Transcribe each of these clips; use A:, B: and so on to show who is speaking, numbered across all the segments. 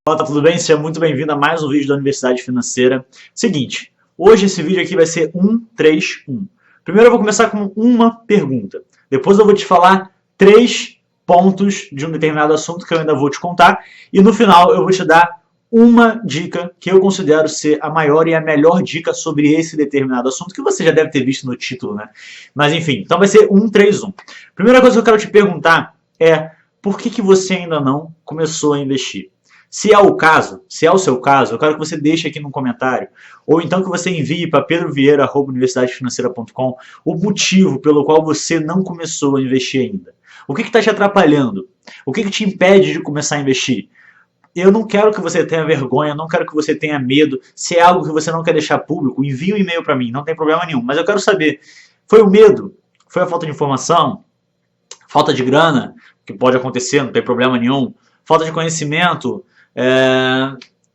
A: Fala, tá tudo bem? Seja muito bem-vindo a mais um vídeo da Universidade Financeira. Seguinte, hoje esse vídeo aqui vai ser 1-3-1. Primeiro eu vou começar com uma pergunta. Depois eu vou te falar 3 pontos de um determinado assunto que eu ainda vou te contar. E no final eu vou te dar uma dica que eu considero ser a maior e a melhor dica sobre esse determinado assunto, que você já deve ter visto no título, né? Mas enfim, então vai ser 1-3-1. Primeira coisa que eu quero te perguntar é por que você ainda não começou a investir? Se é o caso, se é o seu caso, eu quero que você deixe aqui no comentário, ou então que você envie para pedrovieira@universidadefinanceira.com o motivo pelo qual você não começou a investir ainda. O que está te atrapalhando? O que te impede de começar a investir? Eu não quero que você tenha vergonha, não quero que você tenha medo. Se é algo que você não quer deixar público, envie um e-mail para mim, não tem problema nenhum. Mas eu quero saber, foi o medo? Foi a falta de informação? Falta de grana? Que pode acontecer, não tem problema nenhum. Falta de conhecimento?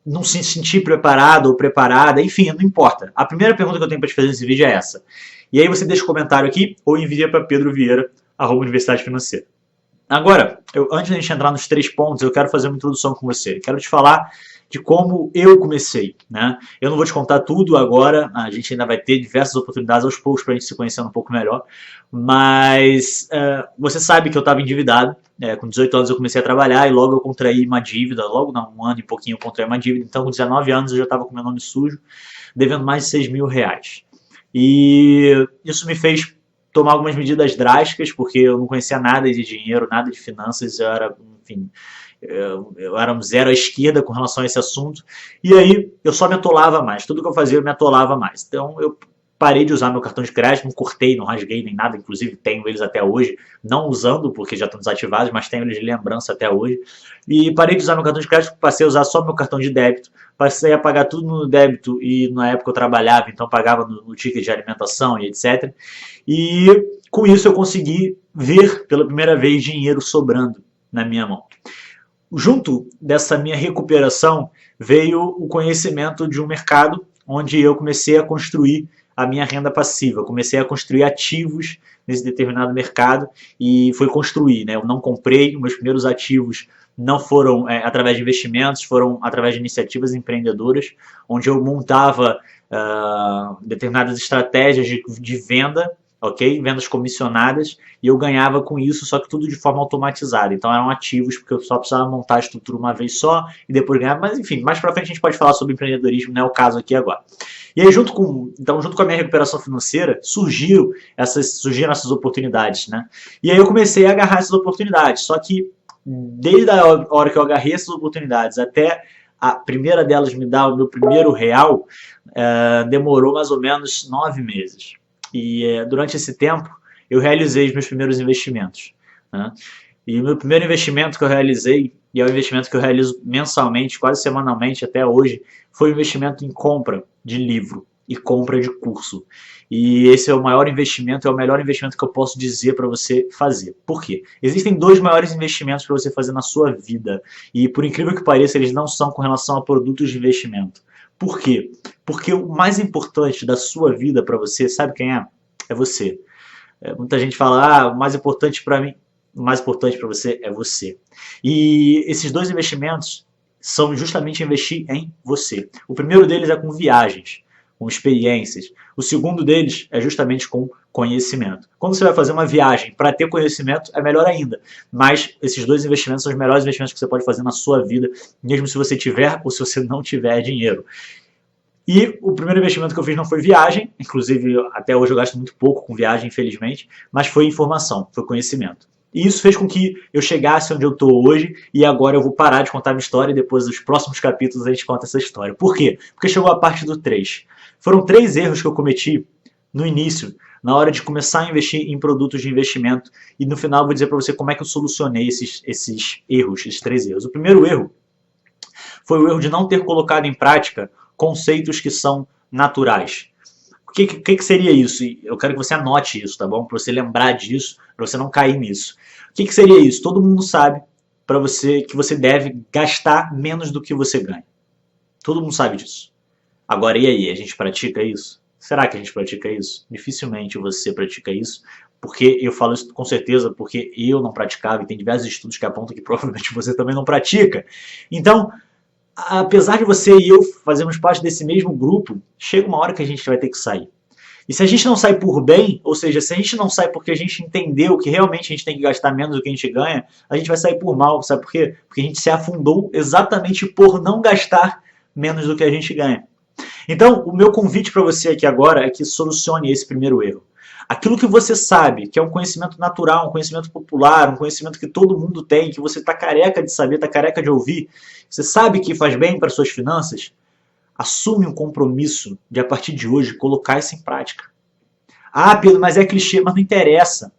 A: Não se sentir preparado ou preparada, enfim, não importa. A primeira pergunta que eu tenho para te fazer nesse vídeo é essa. E aí você deixa o comentário aqui ou envia para pedrovieira@Universidade Financeira. Agora, antes de a gente entrar nos 3 pontos, eu quero fazer uma introdução com você. Quero te falar de como eu comecei, né? Eu não vou te contar tudo agora, a gente ainda vai ter diversas oportunidades aos poucos para a gente se conhecer um pouco melhor, mas você sabe que eu estava endividado, com 18 anos eu comecei a trabalhar e logo eu contraí uma dívida, logo não, um ano e pouquinho eu contraí uma dívida, então com 19 anos eu já estava com meu nome sujo, devendo mais de 6 mil reais. E isso me fez tomar algumas medidas drásticas, porque eu não conhecia nada de dinheiro, nada de finanças, eu era, enfim, eu era um zero à esquerda com relação a esse assunto, e aí eu só me atolava mais, tudo que eu fazia eu me atolava mais. Então eu parei de usar meu cartão de crédito, não cortei, não rasguei nem nada, inclusive tenho eles até hoje, não usando porque já estão desativados, mas tenho eles de lembrança até hoje, e parei de usar meu cartão de crédito, passei a usar só meu cartão de débito, passei a pagar tudo no débito, e na época eu trabalhava, então pagava no ticket de alimentação e etc. E com isso eu consegui ver pela primeira vez dinheiro sobrando na minha mão. Junto dessa minha recuperação veio o conhecimento de um mercado onde eu comecei a construir a minha renda passiva, comecei a construir ativos nesse determinado mercado e foi construir, né? Eu não comprei, os meus primeiros ativos não foram através de investimentos, foram através de iniciativas empreendedoras, onde eu montava determinadas estratégias de venda, ok? Vendas comissionadas, e eu ganhava com isso, só que tudo de forma automatizada. Então eram ativos, porque eu só precisava montar a estrutura uma vez só e depois ganhar. Mas enfim, mais pra frente a gente pode falar sobre empreendedorismo, não é o caso aqui agora. E aí junto com a minha recuperação financeira, surgiram essas oportunidades, né? E aí eu comecei a agarrar essas oportunidades, só que desde a hora que eu agarrei essas oportunidades até a primeira delas me dar o meu primeiro real, demorou mais ou menos 9 meses. E durante esse tempo eu realizei os meus primeiros investimentos, né? E o meu primeiro investimento que eu realizei, e é o investimento que eu realizo mensalmente, quase semanalmente até hoje, foi o investimento em compra de livro e compra de curso. E esse é o maior investimento, é o melhor investimento que eu posso dizer para você fazer. Por quê? Existem 2 maiores investimentos para você fazer na sua vida. E por incrível que pareça, eles não são com relação a produtos de investimento. Por quê? Porque o mais importante da sua vida para você, sabe quem é? É você. Muita gente fala, o mais importante para mim, o mais importante para você é você. E esses 2 investimentos são justamente investir em você. O primeiro deles é com viagens, com experiências. O segundo deles é justamente com conhecimento. Quando você vai fazer uma viagem para ter conhecimento, é melhor ainda. Mas esses 2 investimentos são os melhores investimentos que você pode fazer na sua vida, mesmo se você tiver ou se você não tiver dinheiro. E o primeiro investimento que eu fiz não foi viagem, inclusive até hoje eu gasto muito pouco com viagem, infelizmente, mas foi informação, foi conhecimento. E isso fez com que eu chegasse onde eu estou hoje, e agora eu vou parar de contar minha história e depois dos próximos capítulos a gente conta essa história. Por quê? Porque chegou a parte do 3. Foram 3 erros que eu cometi no início, na hora de começar a investir em produtos de investimento, e no final eu vou dizer para você como é que eu solucionei esses erros, esses 3 erros. O primeiro erro foi o erro de não ter colocado em prática conceitos que são naturais. O que seria isso? Eu quero que você anote isso, tá bom? Para você lembrar disso, para você não cair nisso. O que seria isso? Todo mundo sabe para você que você deve gastar menos do que você ganha. Todo mundo sabe disso. Agora, e aí? A gente pratica isso? Será que a gente pratica isso? Dificilmente você pratica isso, porque eu falo isso com certeza porque eu não praticava e tem diversos estudos que apontam que provavelmente você também não pratica. Então, apesar de você e eu fazermos parte desse mesmo grupo, chega uma hora que a gente vai ter que sair. E se a gente não sai por bem, ou seja, se a gente não sai porque a gente entendeu que realmente a gente tem que gastar menos do que a gente ganha, a gente vai sair por mal, sabe por quê? Porque a gente se afundou exatamente por não gastar menos do que a gente ganha. Então, o meu convite para você aqui agora é que solucione esse primeiro erro. Aquilo que você sabe, que é um conhecimento natural, um conhecimento popular, um conhecimento que todo mundo tem, que você está careca de saber, está careca de ouvir, você sabe que faz bem para suas finanças, assume um compromisso de, a partir de hoje, colocar isso em prática. Ah, Pedro, mas é clichê, mas não interessa.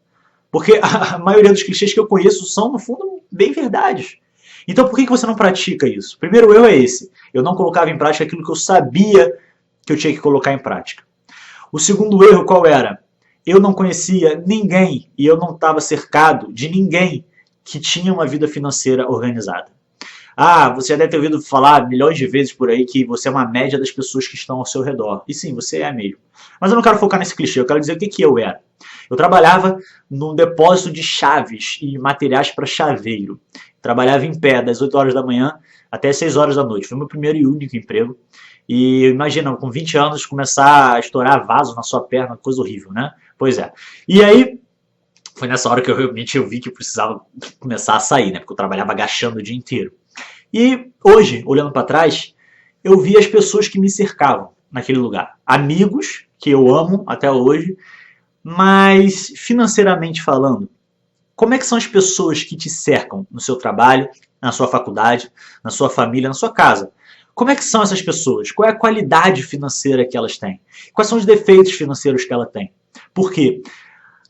A: Porque a maioria dos clichês que eu conheço são, no fundo, bem verdades. Então por que você não pratica isso? O primeiro erro é esse. Eu não colocava em prática aquilo que eu sabia que eu tinha que colocar em prática. O segundo erro qual era? Eu não conhecia ninguém e eu não estava cercado de ninguém que tinha uma vida financeira organizada. Ah, você já deve ter ouvido falar milhões de vezes por aí que você é uma média das pessoas que estão ao seu redor. E sim, você é mesmo. Mas eu não quero focar nesse clichê, eu quero dizer o que eu era. Eu trabalhava num depósito de chaves e materiais para chaveiro. Trabalhava em pé das 8 horas da manhã até 6 horas da noite. Foi meu primeiro e único emprego. E imagina, com 20 anos, começar a estourar vaso na sua perna, coisa horrível, né? Pois é. E aí, foi nessa hora que eu realmente vi que eu precisava começar a sair, né? Porque eu trabalhava agachando o dia inteiro. E hoje, olhando para trás, eu vi as pessoas que me cercavam naquele lugar. Amigos, que eu amo até hoje, mas financeiramente falando, como é que são as pessoas que te cercam no seu trabalho, na sua faculdade, na sua família, na sua casa? Como é que são essas pessoas? Qual é a qualidade financeira que elas têm? Quais são os defeitos financeiros que ela tem? Por quê?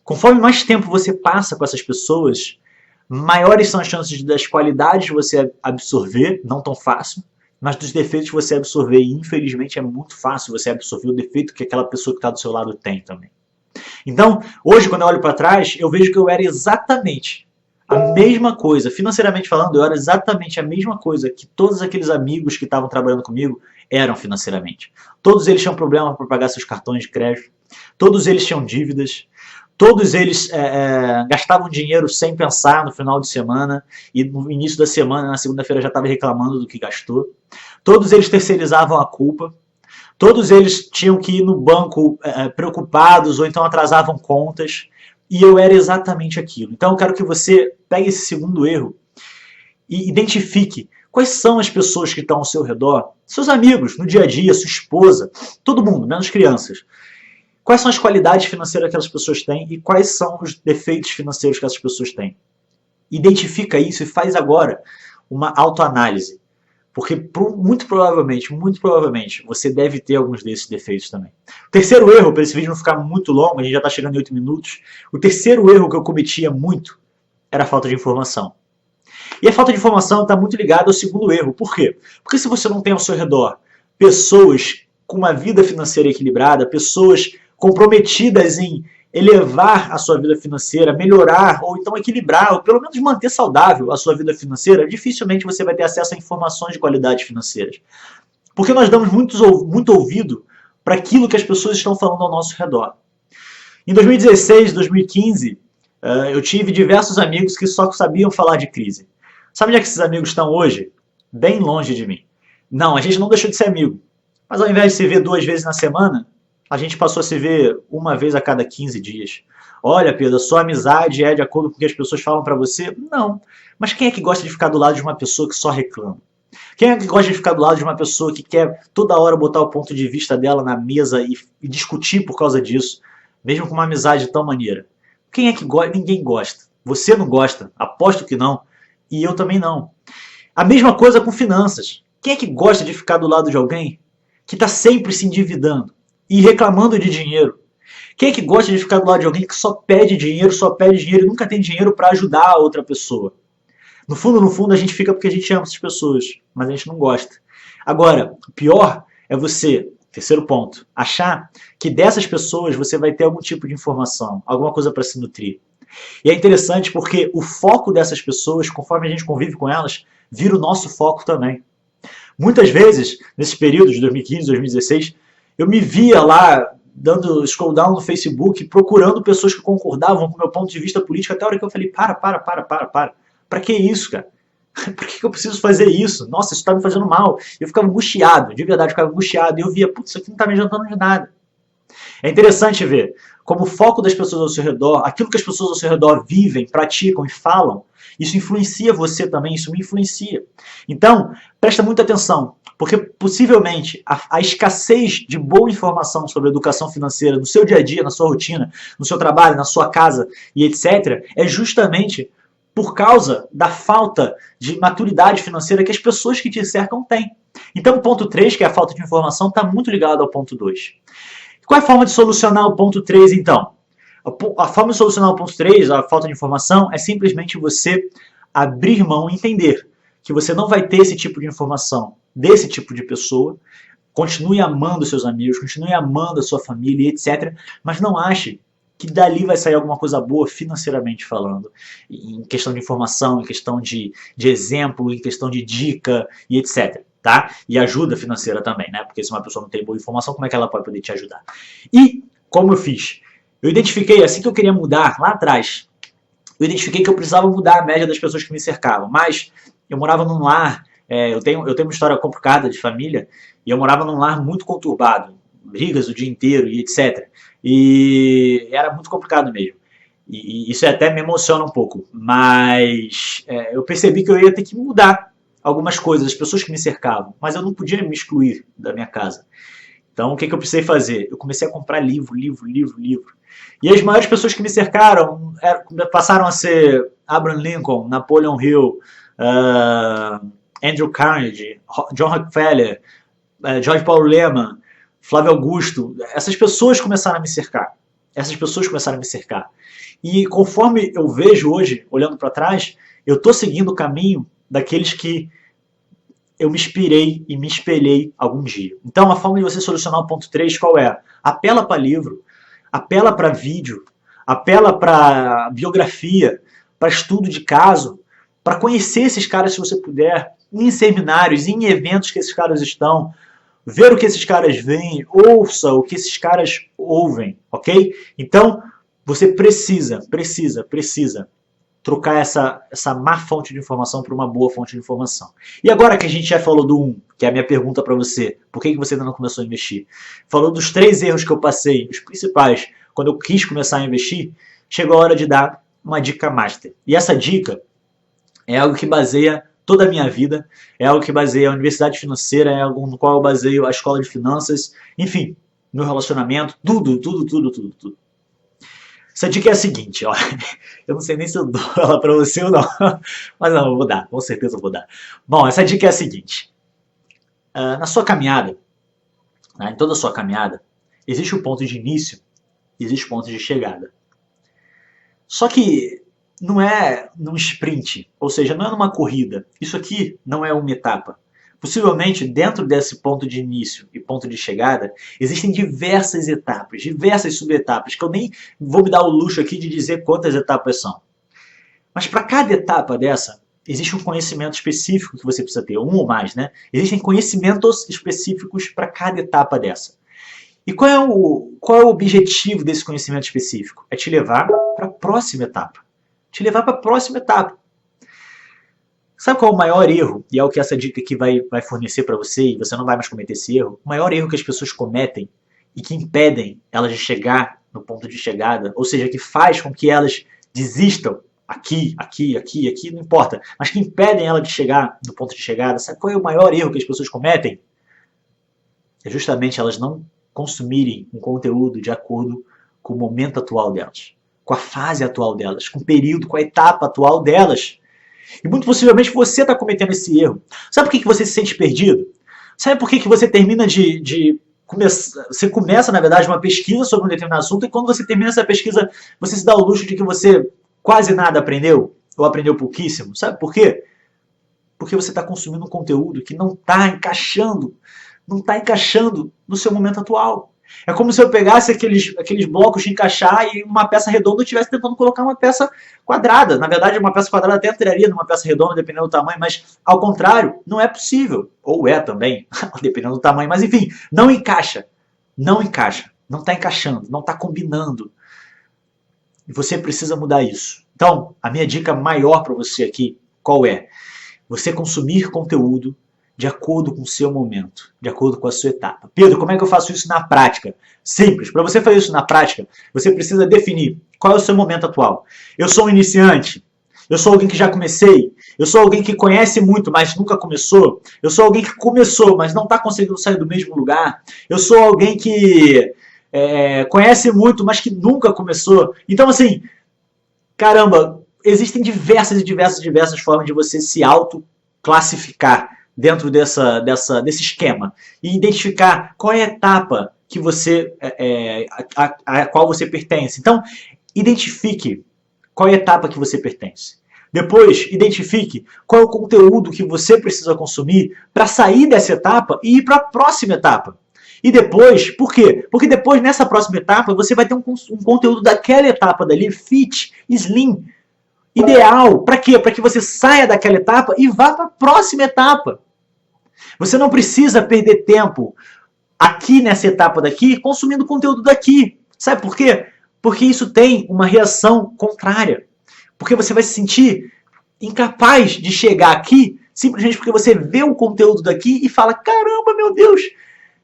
A: Conforme mais tempo você passa com essas pessoas, maiores são as chances das qualidades você absorver, não tão fácil, mas dos defeitos você absorver. E infelizmente é muito fácil você absorver o defeito que aquela pessoa que está do seu lado tem também. Então, hoje, quando eu olho para trás, eu vejo que eu era exatamente a mesma coisa. Financeiramente falando, eu era exatamente a mesma coisa que todos aqueles amigos que estavam trabalhando comigo eram financeiramente. Todos eles tinham problema para pagar seus cartões de crédito, todos eles tinham dívidas, todos eles gastavam dinheiro sem pensar no final de semana e no início da semana, na segunda-feira, já estava reclamando do que gastou. Todos eles terceirizavam a culpa. Todos eles tinham que ir no banco preocupados ou então atrasavam contas. E eu era exatamente aquilo. Então eu quero que você pegue esse segundo erro e identifique quais são as pessoas que estão ao seu redor, seus amigos, no dia a dia, sua esposa, todo mundo, menos crianças. Quais são as qualidades financeiras que essas pessoas têm e quais são os defeitos financeiros que essas pessoas têm. Identifica isso e faz agora uma autoanálise. Porque muito provavelmente, você deve ter alguns desses defeitos também. O terceiro erro, para esse vídeo não ficar muito longo, a gente já está chegando em 8 minutos, o terceiro erro que eu cometia muito era a falta de informação. E a falta de informação está muito ligada ao segundo erro. Por quê? Porque se você não tem ao seu redor pessoas com uma vida financeira equilibrada, pessoas comprometidas em elevar a sua vida financeira, melhorar ou então equilibrar, ou pelo menos manter saudável a sua vida financeira, dificilmente você vai ter acesso a informações de qualidade financeiras. Porque nós damos muito ouvido para aquilo que as pessoas estão falando ao nosso redor. Em 2016, 2015, eu tive diversos amigos que só sabiam falar de crise. Sabe onde é que esses amigos estão hoje? Bem longe de mim. Não, a gente não deixou de ser amigo. Mas ao invés de se ver 2 vezes na semana, a gente passou a se ver 1 vez a cada 15 dias. Olha, Pedro, a sua amizade é de acordo com o que as pessoas falam pra você? Não. Mas quem é que gosta de ficar do lado de uma pessoa que só reclama? Quem é que gosta de ficar do lado de uma pessoa que quer toda hora botar o ponto de vista dela na mesa e discutir por causa disso, mesmo com uma amizade tão maneira? Quem é que gosta? Ninguém gosta. Você não gosta, aposto que não, e eu também não. A mesma coisa com finanças. Quem é que gosta de ficar do lado de alguém que está sempre se endividando e reclamando de dinheiro? Quem é que gosta de ficar do lado de alguém que só pede dinheiro e nunca tem dinheiro para ajudar a outra pessoa? No fundo, a gente fica porque a gente ama essas pessoas, mas a gente não gosta. Agora, o pior é você, terceiro ponto, achar que dessas pessoas você vai ter algum tipo de informação, alguma coisa para se nutrir. E é interessante porque o foco dessas pessoas, conforme a gente convive com elas, vira o nosso foco também. Muitas vezes, nesses períodos de 2015, 2016, eu me via lá dando scroll down no Facebook, procurando pessoas que concordavam com o meu ponto de vista político, até a hora que eu falei, para. Pra que isso, cara? Por que eu preciso fazer isso? Nossa, isso está me fazendo mal. Eu ficava angustiado, de verdade, eu ficava angustiado. E eu via, putz, isso aqui não está me adiantando de nada. É interessante ver como o foco das pessoas ao seu redor, aquilo que as pessoas ao seu redor vivem, praticam e falam, isso influencia você também, isso me influencia. Então, presta muita atenção, porque possivelmente a escassez de boa informação sobre educação financeira no seu dia a dia, na sua rotina, no seu trabalho, na sua casa e etc., é justamente por causa da falta de maturidade financeira que as pessoas que te cercam têm. Então, o ponto 3, que é a falta de informação, está muito ligado ao ponto 2. Qual é a forma de solucionar o ponto 3, então? A forma de solucionar o ponto 3, a falta de informação, é simplesmente você abrir mão e entender que você não vai ter esse tipo de informação desse tipo de pessoa. Continue amando seus amigos, continue amando a sua família, etc. Mas não ache que dali vai sair alguma coisa boa financeiramente falando. Em questão de informação, em questão de exemplo, em questão de dica e etc. Tá? E ajuda financeira também, né? Porque se uma pessoa não tem boa informação, como é que ela pode poder te ajudar? E, como eu fiz? Eu identifiquei, assim que eu queria mudar, lá atrás, eu identifiquei que eu precisava mudar a média das pessoas que me cercavam. Mas eu morava num lar, eu tenho uma história complicada de família, e eu morava num lar muito conturbado, brigas o dia inteiro e etc. E era muito complicado mesmo. E isso até me emociona um pouco. Mas eu percebi que eu ia ter que mudar algumas coisas, as pessoas que me cercavam, mas eu não podia me excluir da minha casa. Então, o que eu precisei fazer? Eu comecei a comprar livro. E as maiores pessoas que me cercaram passaram a ser Abraham Lincoln, Napoleon Hill, Andrew Carnegie, John Rockefeller, George Paulo Leman, Flávio Augusto. Essas pessoas começaram a me cercar. E conforme eu vejo hoje, olhando para trás, eu estou seguindo o caminho daqueles que eu me inspirei e me espelhei algum dia. Então, a forma de você solucionar o ponto 3, qual é? Apela para livro, apela para vídeo, apela para biografia, para estudo de caso, para conhecer esses caras se você puder, em seminários, em eventos que esses caras estão, ver o que esses caras veem, ouça o que esses caras ouvem, ok? Então, você precisa trocar essa má fonte de informação por uma boa fonte de informação. E agora que a gente já falou do 1, que é a minha pergunta para você, por que você ainda não começou a investir? Falou dos 3 erros que eu passei, os principais, quando eu quis começar a investir, chegou a hora de dar uma dica master. E essa dica é algo que baseia toda a minha vida, é algo que baseia a universidade financeira, é algo no qual eu baseio a escola de finanças, enfim, meu relacionamento, tudo. Essa dica é a seguinte, ó. Eu não sei nem se eu dou ela pra você ou não, mas não, eu vou dar, com certeza eu vou dar. Bom, essa dica é a seguinte. Na sua caminhada, né, em toda a sua caminhada, existe o ponto de início e existe o ponto de chegada. Só que não é num sprint, ou seja, não é numa corrida. Isso aqui não é uma etapa. Possivelmente, dentro desse ponto de início e ponto de chegada, existem diversas etapas, diversas subetapas, que eu nem vou me dar o luxo aqui de dizer quantas etapas são. Mas para cada etapa dessa, existe um conhecimento específico que você precisa ter, um ou mais, né? Existem conhecimentos específicos para cada etapa dessa. E qual é o objetivo desse conhecimento específico? É te levar para a próxima etapa. Sabe qual é o maior erro? E é o que essa dica aqui vai fornecer para você, e você não vai mais cometer esse erro. O maior erro que as pessoas cometem e que impedem elas de chegar no ponto de chegada, ou seja, que faz com que elas desistam aqui, não importa, mas que impedem elas de chegar no ponto de chegada. Sabe qual é o maior erro que as pessoas cometem? É justamente elas não consumirem um conteúdo de acordo com o momento atual delas, com a fase atual delas, com o período, com a etapa atual delas. E muito possivelmente você está cometendo esse erro. Sabe por que você se sente perdido? Sabe por que você termina você começa, na verdade, uma pesquisa sobre um determinado assunto e quando você termina essa pesquisa, você se dá o luxo de que você quase nada aprendeu, ou aprendeu pouquíssimo. Sabe por quê? Porque você está consumindo um conteúdo que não está encaixando no seu momento atual. É como se eu pegasse aqueles blocos de encaixar e uma peça redonda eu estivesse tentando colocar uma peça quadrada. Na verdade, uma peça quadrada até entraria numa peça redonda, dependendo do tamanho, mas ao contrário, não é possível. Ou é também, dependendo do tamanho. Mas enfim, não encaixa. Não está encaixando, não está combinando. E você precisa mudar isso. Então, a minha dica maior para você aqui, qual é? você consumir conteúdo de acordo com o seu momento, de acordo com a sua etapa. Pedro, como é que eu faço isso na prática? Simples. Para você fazer isso na prática, você precisa definir qual é o seu momento atual. Eu sou um iniciante? Eu sou alguém que já comecei? Eu sou alguém que conhece muito, mas nunca começou? Eu sou alguém que começou, mas não está conseguindo sair do mesmo lugar? Eu sou alguém que conhece muito, mas que nunca começou? Então, assim, caramba, existem diversas formas de você se auto-classificar dentro desse esquema e identificar qual é a etapa que você, a qual você pertence. Então, identifique qual é a etapa que você pertence. Depois, identifique qual é o conteúdo que você precisa consumir para sair dessa etapa e ir para a próxima etapa. E depois, por quê? Porque depois, nessa próxima etapa, você vai ter um conteúdo daquela etapa dali, fit, slim, ideal. Para quê? Para que você saia daquela etapa e vá para a próxima etapa. Você não precisa perder tempo aqui nessa etapa daqui, consumindo conteúdo daqui. Sabe por quê? Porque isso tem uma reação contrária. Porque você vai se sentir incapaz de chegar aqui simplesmente porque você vê o conteúdo daqui e fala, caramba, meu Deus,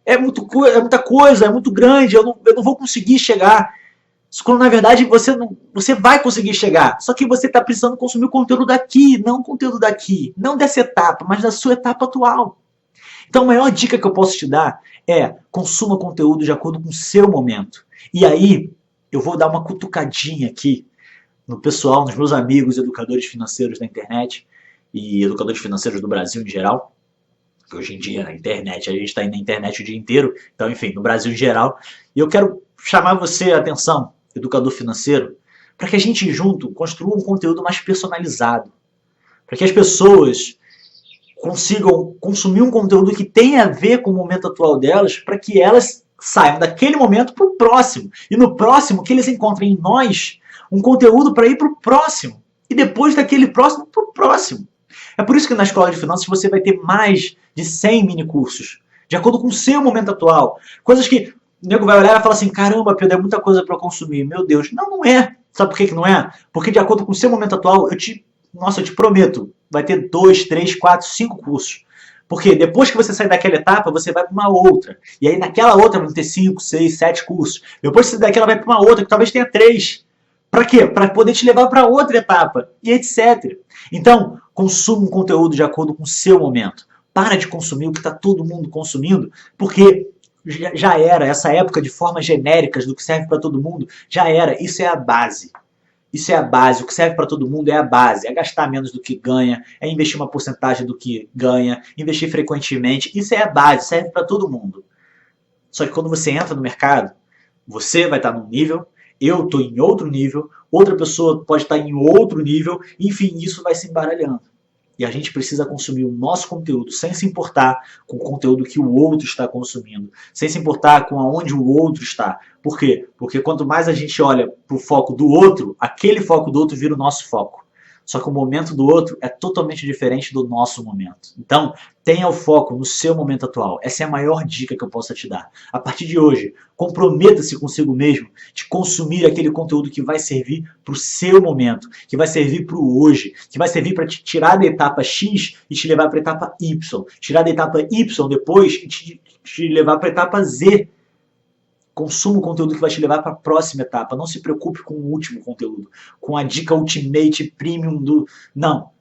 A: é muita coisa, é muito grande, eu não vou conseguir chegar. Quando na verdade você vai conseguir chegar. Só que você está precisando consumir o conteúdo daqui, não o conteúdo daqui. Não dessa etapa, mas da sua etapa atual. Então a maior dica que eu posso te dar é consuma conteúdo de acordo com o seu momento. E aí eu vou dar uma cutucadinha aqui no pessoal, nos meus amigos educadores financeiros da internet e educadores financeiros do Brasil em geral. Hoje em dia na internet, a gente está indo na internet o dia inteiro, então enfim, no Brasil em geral. E eu quero chamar você a atenção, educador financeiro, para que a gente junto construa um conteúdo mais personalizado. Para que as pessoas consigam consumir um conteúdo que tenha a ver com o momento atual delas, para que elas saiam daquele momento para o próximo. E no próximo, que eles encontrem em nós um conteúdo para ir para o próximo. E depois daquele próximo, para o próximo. É por isso que na Escola de Finanças você vai ter mais de 100 mini-cursos, de acordo com o seu momento atual. Coisas que o nego vai olhar e falar assim, caramba, Pedro, é muita coisa para eu consumir. Meu Deus, não é. Sabe por que não é? Porque de acordo com o seu momento atual, eu te prometo, vai ter 2, 3, 4, 5 cursos. Porque depois que você sair daquela etapa, você vai para uma outra. E aí naquela outra vão ter 5, 6, 7 cursos. Depois que você daquela vai para uma outra, que talvez tenha 3. Para quê? Para poder te levar para outra etapa. E etc. Então, consuma um conteúdo de acordo com o seu momento. Para de consumir o que está todo mundo consumindo, porque já era. Essa época de formas genéricas do que serve para todo mundo, já era. Isso é a base. Isso é a base. O que serve para todo mundo é a base. É gastar menos do que ganha, é investir uma porcentagem do que ganha, investir frequentemente. Isso é a base, serve para todo mundo. Só que quando você entra no mercado, você vai estar num nível, eu estou em outro nível, outra pessoa pode estar em outro nível, enfim, isso vai se embaralhando. E a gente precisa consumir o nosso conteúdo sem se importar com o conteúdo que o outro está consumindo, sem se importar com aonde o outro está. Por quê? Porque quanto mais a gente olha para o foco do outro, aquele foco do outro vira o nosso foco. Só que o momento do outro é totalmente diferente do nosso momento. Então, tenha o foco no seu momento atual. Essa é a maior dica que eu posso te dar. A partir de hoje, comprometa-se consigo mesmo de consumir aquele conteúdo que vai servir para o seu momento, que vai servir para o hoje, que vai servir para te tirar da etapa X e te levar para a etapa Y. Tirar da etapa Y depois e te levar para a etapa Z. Consuma o conteúdo que vai te levar para a próxima etapa. Não se preocupe com o último conteúdo, com a dica Ultimate Premium do... Não.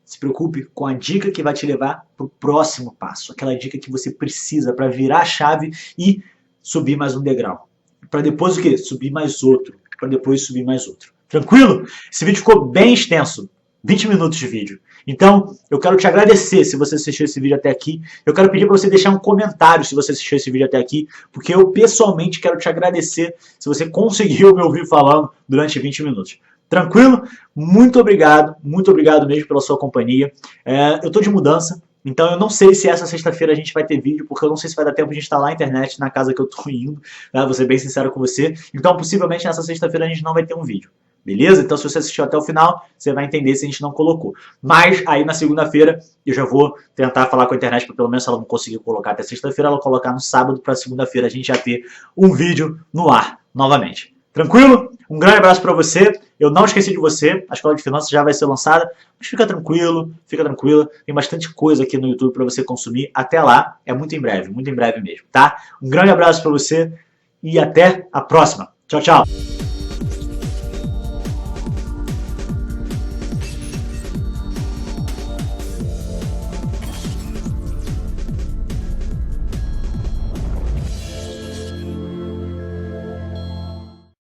A: Se preocupe com a dica que vai te levar para o próximo passo. Aquela dica que você precisa para virar a chave e subir mais um degrau. Para depois o quê? Subir mais outro. Para depois subir mais outro. Tranquilo? Esse vídeo ficou bem extenso. 20 minutos de vídeo. Então, eu quero te agradecer se você assistiu esse vídeo até aqui. Eu quero pedir para você deixar um comentário se você assistiu esse vídeo até aqui, porque eu pessoalmente quero te agradecer se você conseguiu me ouvir falando durante 20 minutos. Tranquilo? Muito obrigado mesmo pela sua companhia. Eu estou de mudança, então eu não sei se essa sexta-feira a gente vai ter vídeo, porque eu não sei se vai dar tempo de instalar a internet na casa que eu estou indo, tá? Vou ser bem sincero com você. Então, possivelmente nessa sexta-feira a gente não vai ter um vídeo. Beleza? Então, se você assistiu até o final, você vai entender se a gente não colocou. Mas, aí na segunda-feira, eu já vou tentar falar com a internet, para pelo menos se ela não conseguir colocar até sexta-feira, ela colocar no sábado, para segunda-feira a gente já ter um vídeo no ar, novamente. Tranquilo? Um grande abraço para você. Eu não esqueci de você. A Escola de Finanças já vai ser lançada. Mas fica tranquilo, fica tranquila. Tem bastante coisa aqui no YouTube para você consumir. Até lá, é muito em breve mesmo, tá? Um grande abraço para você e até a próxima. Tchau, tchau.